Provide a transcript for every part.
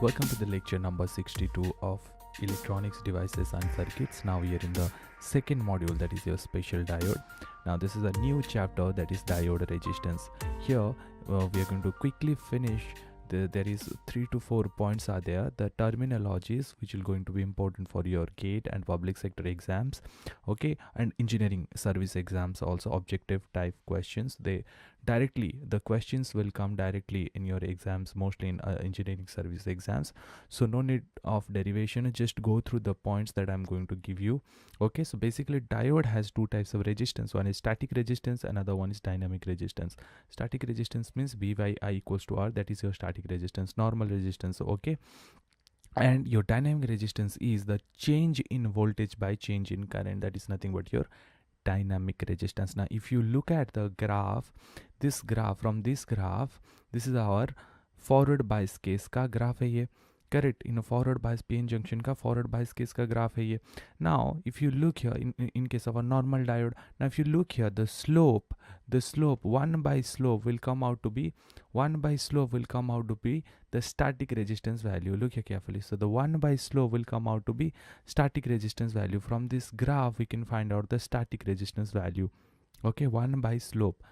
Welcome to the lecture number 62 of electronics devices and circuits. Now we are in the second module, that is your special diode. Now this is a new chapter, that is diode resistance. Here we are going to quickly finish. There is 3 to 4 points are there, the terminologies which will going to be important for your GATE and public sector exams, okay, and engineering service exams also. Objective type questions, the questions will come directly in your exams, mostly in engineering service exams, so no need of derivation, just go through the points that I'm going to give you. Okay, so basically diode has two types of resistance. One is static resistance, another one is dynamic resistance. Static resistance means V by I equals to R, that is your static resistance, normal resistance, okay. And your dynamic resistance is the change in voltage by change in current, that is nothing but your dynamic resistance. Now if you look at the graph, this graph, this is our forward bias case का graph है ये, correct, in a forward bias PN junction का forward bias case का graph है ये. Now if you look here in case of a normal diode, now if you look here, the slope 1 by slope will come out to be the static resistance value. Look here carefully. So the 1 by slope will come out to be static resistance value. From this graph we can find out the static resistance value. Okay, 1 by slope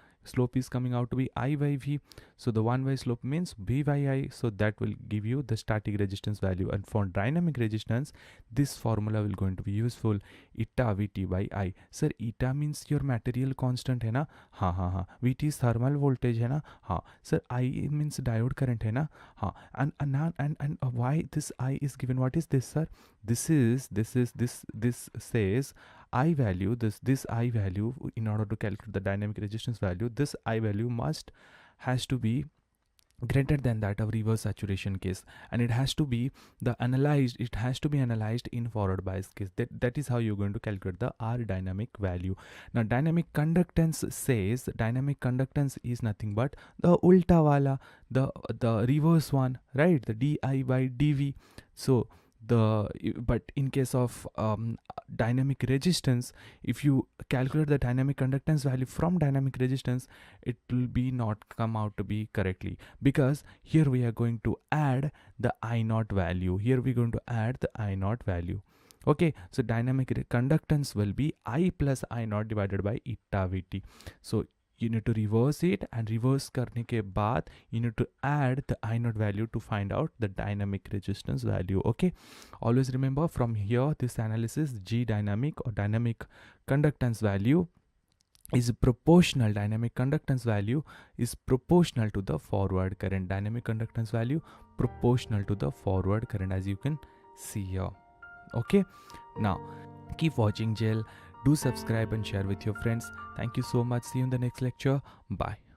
is coming out to be I by V, so the 1 by slope means V by I, so that will give you the static resistance value. And for dynamic resistance, this formula will going to be useful, eta Vt by I. Sir, eta means your material constant है ना? हाँ. Vt is thermal voltage है ना? हाँ. Sir, I means diode current है ना? हाँ. And why this I is given? What is this, sir? This says I value, this I value, in order to calculate the dynamic resistance value, this I value has to be greater than that of reverse saturation case, and it has to be analyzed in forward bias case. That is how you're going to calculate the R dynamic value. Now dynamic conductance is nothing but the ulta wala, the reverse one, right, the di by dv. So but in case of dynamic resistance, if you calculate the dynamic conductance value from dynamic resistance, it will be not come out to be correctly, because here we are going to add the I naught value. Okay, so dynamic conductance will be I plus I naught divided by eta Vt. So you need to reverse it, and reverse करने के बाद you need to add the I naught value to find out the dynamic resistance value. Okay, always remember from here, this analysis, G dynamic or dynamic conductance value is proportional. Dynamic conductance value is proportional to the forward current. Dynamic conductance value proportional to the forward current, as you can see here. Okay, now keep watching GEL. Do subscribe and share with your friends. Thank you so much. See you in the next lecture. Bye.